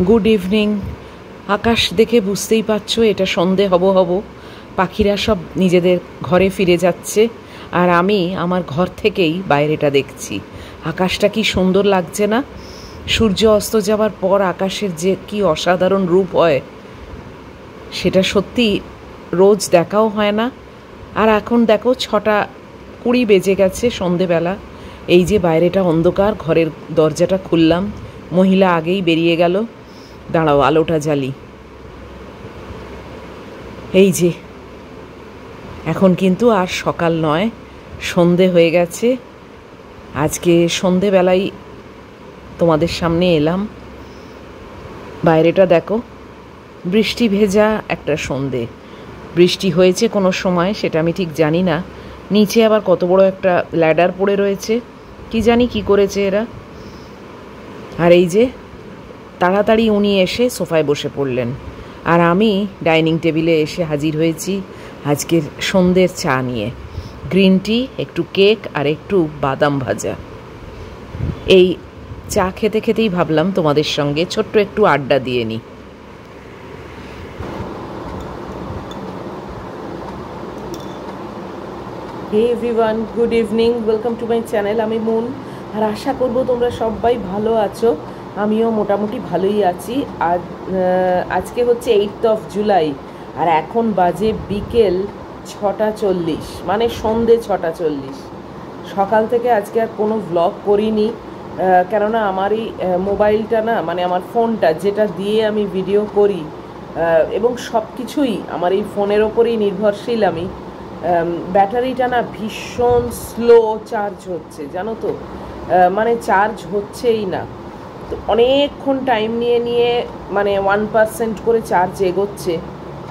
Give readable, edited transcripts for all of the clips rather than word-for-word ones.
Good evening. আকাশ দেখে বুঝতেই পারছো এটা সন্ধে হব হব। পাখিরা সব নিজেদের ঘরে ফিরে যাচ্ছে, আর আমি আমার ঘর থেকেই বাইরেটা দেখছি। আকাশটা কি সুন্দর লাগছে না? সূর্য অস্ত যাওয়ার পর আকাশের যে কি অসাধারণ রূপ হয়, সেটা সত্যি রোজ দেখাও হয় না। আর এখন দেখো 6:20 বেজে গেছে, সন্ধেবেলা। এই যে বাইরেটা অন্ধকার, ঘরের দরজাটা খুললাম, মহিলা আগেই বেরিয়ে গেল। দাঁড়াও, আলোটা জ্বালি। এই যে এখন কিন্তু আর সকাল নয়, সন্ধে হয়ে গেছে। আজকে সন্ধেবেলায় তোমাদের সামনে এলাম। বাইরেটা দেখো, বৃষ্টি ভেজা একটা সন্ধে। বৃষ্টি হয়েছে কোনো সময়, সেটা আমি ঠিক জানি না। নিচে আবার কত বড় একটা ল্যাডার পড়ে রয়েছে, কি জানি কি করেছে এরা। আর এই যে তাড়াতাড়ি উনি এসে সোফায় বসে পড়লেন, আর আমি ডাইনিং টেবিলে এসে হাজির হয়েছি আজকের সন্ধ্যের চা নিয়ে। গ্রিন টি, একটু কেক আর একটু বাদাম ভাজা। এই চা খেতে খেতেই ভাবলাম তোমাদের সঙ্গে ছোট্ট একটু আড্ডা দিয়ে নিই। Hey everyone, good evening, welcome to my channel. আমি মুন, আর আশা করব তোমরা সবাই ভালো আছো। আমিও মোটামুটি ভালোই আছি। আজকে হচ্ছে 8 জুলাই, আর এখন বাজে বিকেল 6:40, মানে সন্ধে 6:40। সকাল থেকে আজকে আর কোনো ভ্লগ করিনি, কেননা আমার এই মোবাইলটা না, মানে আমার ফোনটা যেটা দিয়ে আমি ভিডিও করি, এবং সব কিছুই আমার এই ফোনের ওপরেই নির্ভরশীল আমি। ব্যাটারিটা না ভীষণ স্লো চার্জ হচ্ছে, জানো তো, মানে চার্জ হচ্ছেই না। তো অনেকক্ষণ টাইম নিয়ে নিয়ে মানে 1% করে চার্জ এগোচ্ছে।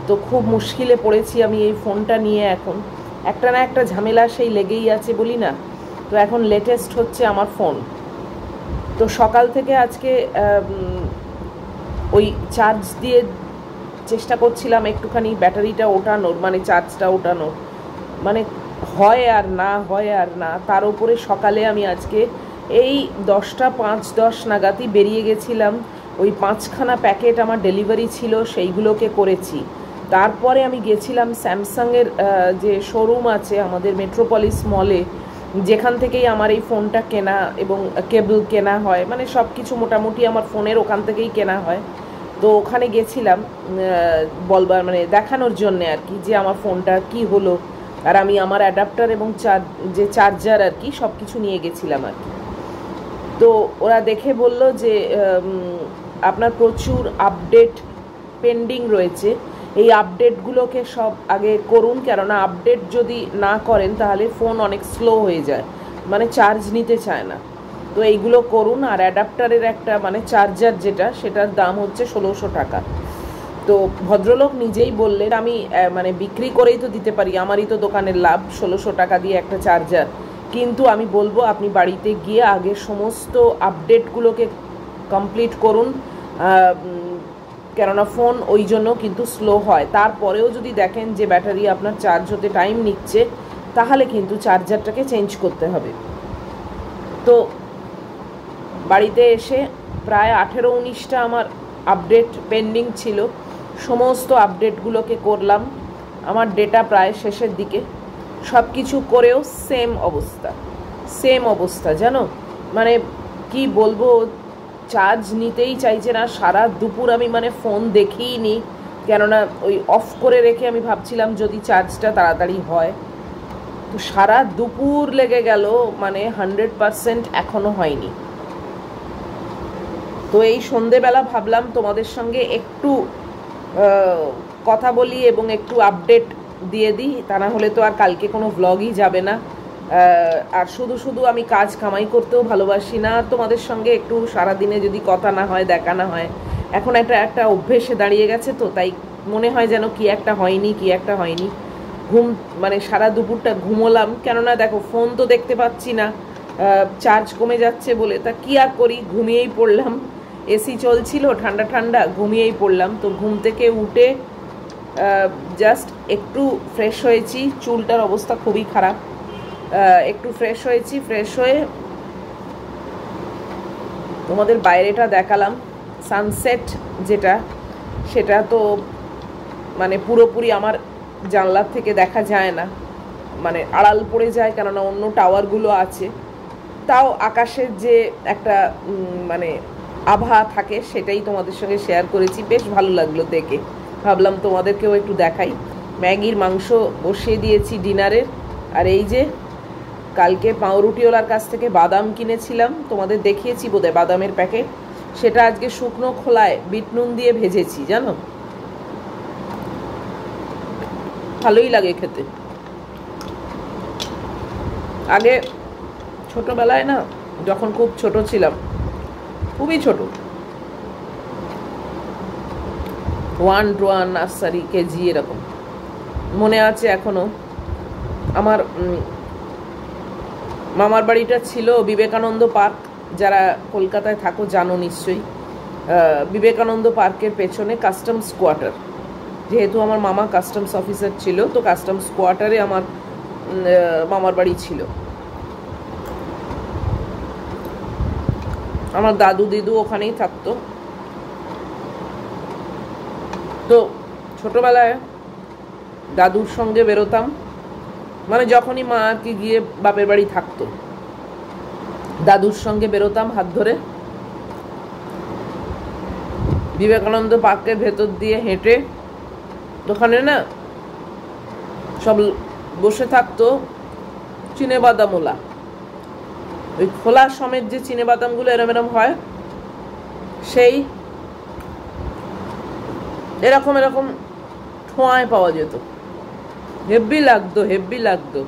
তো খুব মুশকিলে পড়েছি আমি এই ফোনটা নিয়ে। এখন একটা না একটা ঝামেলা সেই লেগেই আছে, বলি না। তো এখন লেটেস্ট হচ্ছে আমার ফোন। তো সকাল থেকে আজকে ওই চার্জ দিয়ে চেষ্টা করছিলাম একটুখানি ব্যাটারিটা ওঠানোর, মানে চার্জটা ওঠানোর, মানে হয় আর না, হয় আর না। তার উপরে সকালে আমি আজকে এই 10:05 নাগাদই বেরিয়ে গেছিলাম। ওই 5খানা প্যাকেট আমার ডেলিভারি ছিল, সেইগুলোকে করেছি। তারপরে আমি গেছিলাম স্যামসাংয়ের যে শোরুম আছে আমাদের মেট্রোপলিস মলে, যেখান থেকেই আমার এই ফোনটা কেনা এবং কেবল কেনা হয়, মানে সব কিছু মোটামুটি আমার ফোনের ওখান থেকেই কেনা হয়। তো ওখানে গেছিলাম বলবার, মানে দেখানোর জন্যে আর কি, যে আমার ফোনটা কি হলো। আর আমি আমার অ্যাডাপ্টার এবং যে চার্জার আর কি সব কিছু নিয়ে গেছিলাম আর কি। তো ওরা দেখে বলল যে আপনার প্রচুর আপডেট পেন্ডিং রয়েছে, এই আপডেটগুলোকে সব আগে করুন, কেননা আপডেট যদি না করেন তাহলে ফোন অনেক স্লো হয়ে যায়, মানে চার্জ নিতে চায় না। তো এইগুলো করুন। আর অ্যাডাপ্টারের একটা মানে চার্জার যেটা, সেটার দাম হচ্ছে 1600 টাকা। তো ভদ্রলোক নিজেই বললেন, আমি মানে বিক্রি করেই তো দিতে পারি, আমারই তো দোকানের লাভ 1600 টাকা দিয়ে একটা চার্জার। কিন্তু আমি বলবো আপনি বাড়িতে গিয়ে আগে সমস্ত আপডেটগুলোকে কমপ্লিট করুন, কেননা ফোন ওই জন্য কিন্তু স্লো হয়। তারপরেও যদি দেখেন যে ব্যাটারি আপনার চার্জ হতে টাইম নিচ্ছে, তাহলে কিন্তু চার্জারটাকে চেঞ্জ করতে হবে। তো বাড়িতে এসে প্রায় 18-19টা আমার আপডেট পেন্ডিং ছিল, সমস্ত আপডেটগুলোকে করলাম। আমার ডেটা প্রায় শেষের দিকে। সব কিছু করেও সেম অবস্থা জানো, মানে কি বলবো, চার্জ নিতেই চাইছে না। সারা দুপুর আমি মানে ফোন দেখিই নি, কেননা ওই অফ করে রেখে আমি ভাবছিলাম যদি চার্জটা তাড়াতাড়ি হয়। তো সারা দুপুর লেগে গেল, মানে 100% এখনও হয়নি। তো এই সন্ধেবেলা ভাবলাম তোমাদের সঙ্গে একটু কথা বলি এবং একটু আপডেট দিয়ে দিই, তা না হলে তো আর কালকে কোনো ভ্লগই যাবে না। আর শুধু শুধু আমি কাজ কামাই করতেও ভালোবাসি না, তোমাদের সঙ্গে একটু সারাদিনে যদি কথা না হয়, দেখা না হয়, এখন একটা অভ্যেসে দাঁড়িয়ে গেছে। তো তাই মনে হয় যেন কি একটা হয়নি। ঘুম, মানে সারা দুপুরটা ঘুমোলাম, কেননা দেখো ফোন তো দেখতে পাচ্ছি না, চার্জ কমে যাচ্ছে বলে। তা কি আর করি, ঘুমিয়েই পড়লাম। এসি চলছিল, ঠান্ডা ঠান্ডা, ঘুমিয়েই পড়লাম। তো ঘুম থেকে উঠে জাস্ট একটু ফ্রেশ হয়েছি, চুলটার অবস্থা খুবই খারাপ। একটু ফ্রেশ হয়ে তোমাদের বাইরেটা দেখালাম। সানসেট যেটা, সেটা তো মানে পুরোপুরি আমার জানলার থেকে দেখা যায় না, মানে আড়াল পড়ে যায়, কেননা অন্য টাওয়ারগুলো আছে। তাও আকাশের যে একটা মানে আভা থাকে, সেটাই তোমাদের সঙ্গে শেয়ার করেছি। বেশ ভালো লাগলো দেখে, ভাবলাম তোমাদেরকেও একটু দেখাই। ম্যাগির মাংস বসিয়ে দিয়েছি ডিনারের। আর এই যে কালকে পাউরুটিওয়ালার কাছ থেকে বাদাম কিনেছিলাম, তোমাদের দেখিয়েছি বোধহয় বাদামের প্যাকেট, সেটা আজকে শুকনো খোলায় বিট নুন দিয়ে ভেজেছি, জানো, ভালোই লাগে খেতে। আগে ছোটবেলায় না, যখন খুব ছোট ছিলাম, খুবই ছোট, 1 নার্সারি, কেজি এরকম মনে আছে এখনো। আমার মামার বাড়িটা ছিল বিবেকানন্দ পার্ক, যারা কলকাতায় থাকো জানো নিশ্চয়ই। বিবেকানন্দ পার্কের পেছনে কাস্টমস কোয়ার্টার, যেহেতু আমার মামা কাস্টমস অফিসার ছিল, তো কাস্টমস কোয়ার্টারে আমার মামার বাড়ি ছিল। আমার দাদু দিদু ওখানেই থাকতো। তো ছোটবেলায় দাদুর সঙ্গে বেরোতাম, মানে যখনই মা আর কি গিয়ে বাপের বাড়ি থাকতো, দাদুর সঙ্গে বেরোতাম হাত ধরে, বিবেকানন্দ পার্কের ভেতর দিয়ে হেঁটে। ওখানে না সব বসে থাকতো চিনেবাদামওয়ালা, ওই খোলা সমেত যে চিনেবাদামগুলো এরম এরম হয়, সেই এরকম এরকম ঠোঁয়ায় পাওয়া যেত। হেব্বি লাগতো, হেব্বি লাগতো।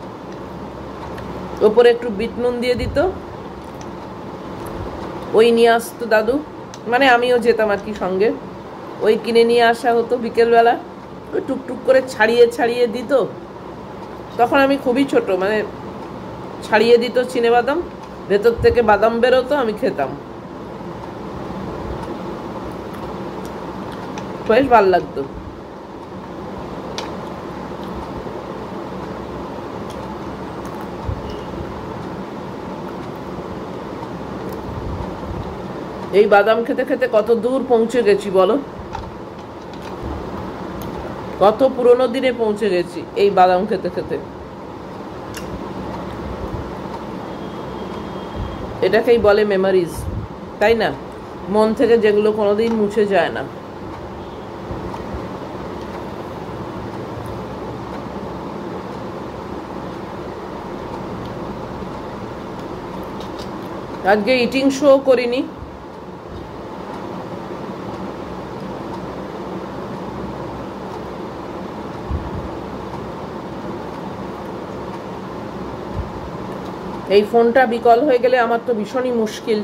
ওপরে একটু বিট নুন দিয়ে দিত, ওই নিয়ে আসতো দাদু, মানে আমিও যেতাম আর কি সঙ্গে। ওই কিনে নিয়ে আসা হতো বিকেলবেলা, ওই টুকটুক করে ছাড়িয়ে ছাড়িয়ে দিত। তখন আমি খুবই ছোট, মানে ছাড়িয়ে দিত চিনেবাদাম, ভেতর থেকে বাদাম বেরোতো, আমি খেতাম, বেশ ভালো লাগতো। এই বাদাম খেতে খেতে কত দূর পৌঁছে গেছি বলো, কত পুরোনো দিনে পৌঁছে গেছি এই বাদাম খেতে খেতে। এটাকেই বলে মেমোরিজ, তাই না? মন থেকে যেগুলো কোনোদিন মুছে যায় না। আজকে ইটিং শো করিনি, এই ফোনটা বিকল হয়ে গেলে আমার তো ভীষণই মুশকিল।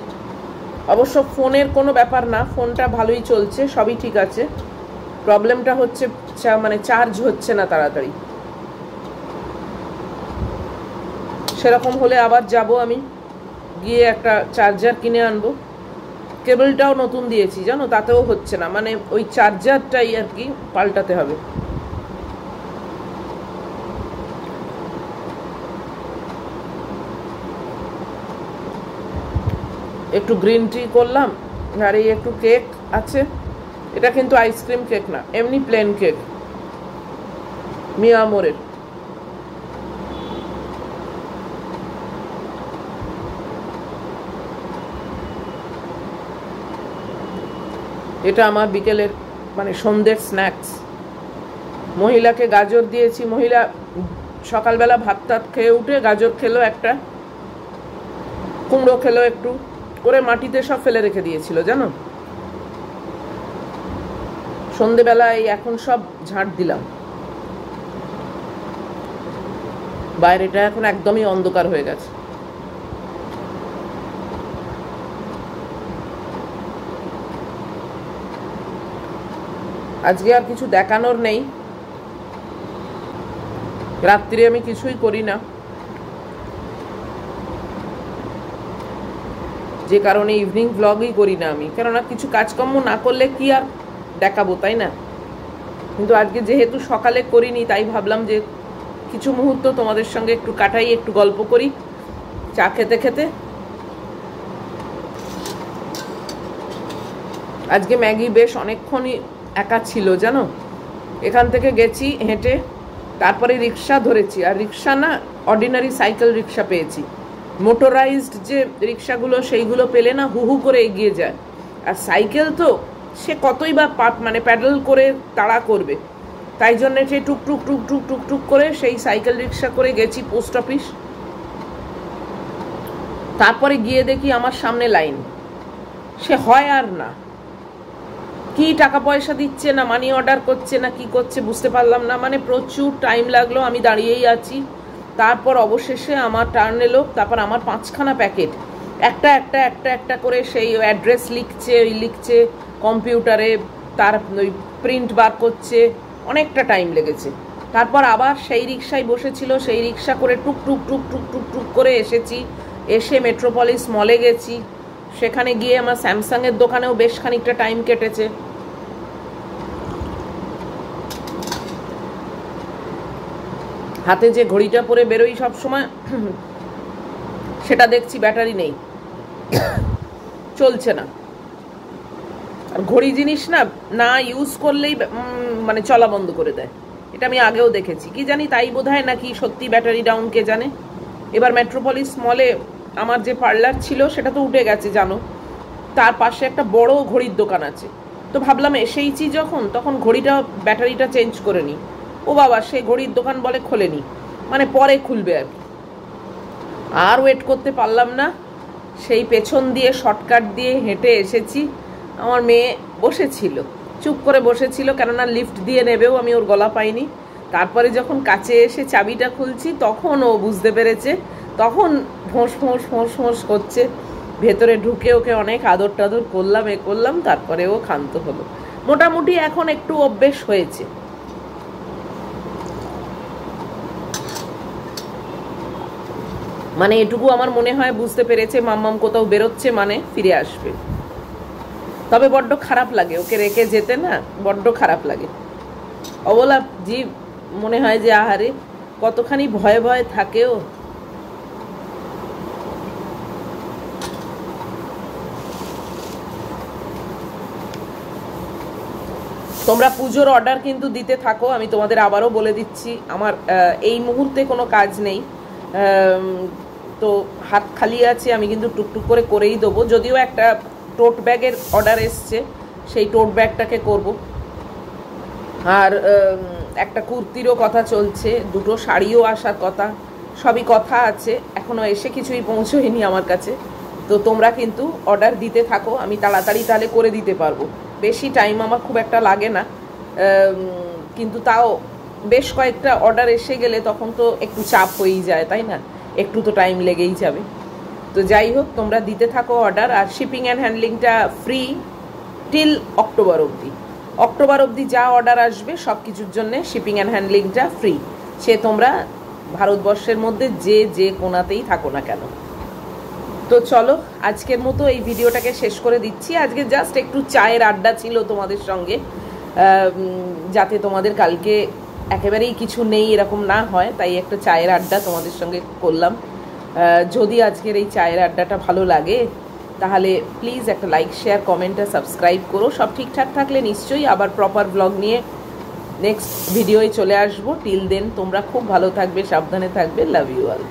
অবশ্য ফোনের কোনো ব্যাপার না, ফোনটা ভালোই চলছে, সবই ঠিক আছে। প্রবলেমটা হচ্ছে মানে চার্জ হচ্ছে না তাড়াতাড়ি। সেরকম হলে আবার যাব আমি, গিয়ে একটা চার্জার কিনে আনবো। কেবলটাও নতুন দিয়েছি জানো, তাতেও হচ্ছে না, মানে ওই চার্জারটাই আর কি পাল্টাতে হবে। একটু গ্রিন টি করলাম, আর এই একটু কেক আছে। এটা কিন্তু আইসক্রিম কেক না, এমনি প্লেন কেক, মিয়ামোরের। এটা আমার বিকেলের মানে সন্ধ্যের স্ন্যাক্স। মহিলাকে গাজর দিয়েছি, মহিলা সকালবেলা ভাত টাত খেয়ে উঠে গাজর খেলো একটা, কুমড়ো খেলো একটু করে, মাটিতে সব ফেলে রেখে দিয়েছিল জানো। সন্ধেবেলায় এখন সব ঝাঁট দিলাম। বাইরেটা এখন একদমই অন্ধকার হয়ে গেছে। আজকে আর কিছু দেখানোর নেই, রাত্রি আমি কিছুই করি না, যে কারণে ইভিনিং ব্লগই করি না আমি, কেননা কিছু কাজকর্ম না করলে কি আর দেখাবো, তাই না? কিন্তু আজকে যেহেতু সকালে করিনি, তাই ভাবলাম যে কিছু মুহূর্ত তোমাদের সঙ্গে একটু কাটাই, একটু গল্প করি চা খেতে খেতে। আজকে ম্যাগি বেশ অনেকক্ষণই একা ছিল জানো, এখান থেকে গেছি হেঁটে, তারপরে রিক্সা ধরেছি, আর রিক্সা না অর্ডিনারি সাইকেল রিক্সা পেয়েছি। মোটরাইজড যে রিক্সাগুলো সেইগুলো পেলে না হু হু করে এগিয়ে যায়, আর সাইকেল তো সে কতই বা মানে প্যাডেল করে তাড়া করবে, তাই জন্যে সে টুকটুক টুকটুক টুকটুক করে সেই সাইকেল রিক্সা করে গেছি পোস্ট অফিস। তারপরে গিয়ে দেখি আমার সামনে লাইন, সে হয় আর না, কি টাকা পয়সা দিচ্ছে না মানি অর্ডার করছে না কি করছে বুঝতে পারলাম না, মানে প্রচুর টাইম লাগলো, আমি দাঁড়িয়েই আছি। তারপর অবশেষে আমার টার্ন এলো, তারপর আমার 5খানা প্যাকেট একটা একটা একটা একটা করে সেই অ্যাড্রেস লিখছে কম্পিউটারে, তার ওই প্রিন্ট বার করছে, অনেকটা টাইম লেগেছে। তারপর আবার সেই রিক্সায় বসেছিল, সেই রিক্সা করে টুক টুক টুক টুক টুক টুক করে এসেছি, এসে মেট্রোপলিস মলে গেছি, সেখানে গিয়ে আমার স্যামসাংয়ের দোকানেও বেশ খানিকটা টাইম কেটেছে। হাতে যে ঘড়িটা পরে বেরোই সব সময়, সেটা দেখছি ব্যাটারি নেই, চলছে না। আর ঘড়ি জিনিস না না ইউজ করলেই মানে চলা বন্ধ করে দেয়, এটা আমি আগেও দেখেছি, কি জানি তাই বোধহয় নাকি সত্যি ব্যাটারি ডাউন কে জানে। এবার মেট্রোপলিস মলে আমার যে পার্লার ছিল সেটা তো উঠে গেছে জানো, তার পাশে একটা বড় ঘড়ির দোকান আছে, তো ভাবলাম এসেইছি যখন তখন ঘড়িটা ব্যাটারিটা চেঞ্জ করে নিই। ও বাবা, সে ঘড়ির দোকান বলে খোলেনি, মানে পরে খুলবে আর কি। আর ওয়েট করতে পারলাম না, সেই পেছন দিয়ে শর্টকাট দিয়ে হেঁটে এসেছি। আমার মেয়ে বসেছিল, চুপ করে বসেছিল, কেননা লিফট দিয়ে নেবেও, আমি ওর গলা পাইনি। তারপরে যখন কাছে এসে চাবিটা খুলছি তখন ও বুঝতে পেরেছে, তখন ফোঁস ফোঁস ফোঁস ফোঁস করছে। ভেতরে ঢুকে ওকে অনেক আদর টাদর করলাম, তারপরে ও ক্ষান্ত হলো। মোটামুটি এখন একটু অভ্যেস হয়েছে। মানে এটুকু আমার মনে হয় বুঝতে পেরেছে মাম্মাম কোথাও বেরোচ্ছে মানে ফিরে আসবে। তবে বড্ড খারাপ লাগে ওকে রেখে যেতে, না বড্ড খারাপ লাগে। অবলা জীব, মনে হয় যে আহারে কতখানি ভয়ে ভয়ে থাকেও। তোমরা পুজোর অর্ডার কিন্তু দিতে থাকো, আমি তোমাদের আবারও বলে দিচ্ছি, আমার এই মুহূর্তে কোনো কাজ নেই, তো হাত খালি আছে, আমি কিন্তু টুকটুক করে করেই দেবো। যদিও একটা টোট ব্যাগের অর্ডার এসছে, সেই টোট ব্যাগটাকে করব। আর একটা কুর্তিরও কথা চলছে, দুটো শাড়িও আসার কথা, সবই কথা আছে, এখনও এসে কিছুই পৌঁছয়নি আমার কাছে। তো তোমরা কিন্তু অর্ডার দিতে থাকো, আমি তাড়াতাড়ি তাহলে করে দিতে পারবো। বেশি টাইম আমার খুব একটা লাগে না, কিন্তু তাও বেশ কয়েকটা অর্ডার এসে গেলে তখন তো একটু চাপ হয়েই যায়, তাই না? একটু তো টাইম লেগেই যাবে। তো যাই হোক, তোমরা দিতে থাকো অর্ডার, আর শিপিং অ্যান্ড হ্যান্ডলিংটা ফ্রি টিল অক্টোবর অবধি। অক্টোবর অবধি যা অর্ডার আসবে সব কিছুর জন্যে শিপিং অ্যান্ড হ্যান্ডলিংটা ফ্রি, সে তোমরা ভারতবর্ষের মধ্যে যে কোনাতেই থাকো না কেন। তো চলো, আজকের মতো এই ভিডিওটাকে শেষ করে দিচ্ছি। আজকে জাস্ট একটু চায়ের আড্ডা ছিল তোমাদের সঙ্গে, যাতে তোমাদের কালকে একেবারেই কিছু নেই এরকম না হয়, তাই একটা চায়ের আড্ডা তোমাদের সঙ্গে করলাম। যদি আজকের এই চায়ের আড্ডাটা ভালো লাগে তাহলে প্লিজ একটা লাইক, শেয়ার, কমেন্ট আর সাবস্ক্রাইব করো। সব ঠিকঠাক থাকলে নিশ্চয়ই আবার প্রপার ব্লগ নিয়ে নেক্সট ভিডিওয় চলে আসবো। টিল দেন তোমরা খুব ভালো থাকবে, সাবধানে থাকবে। Love you all.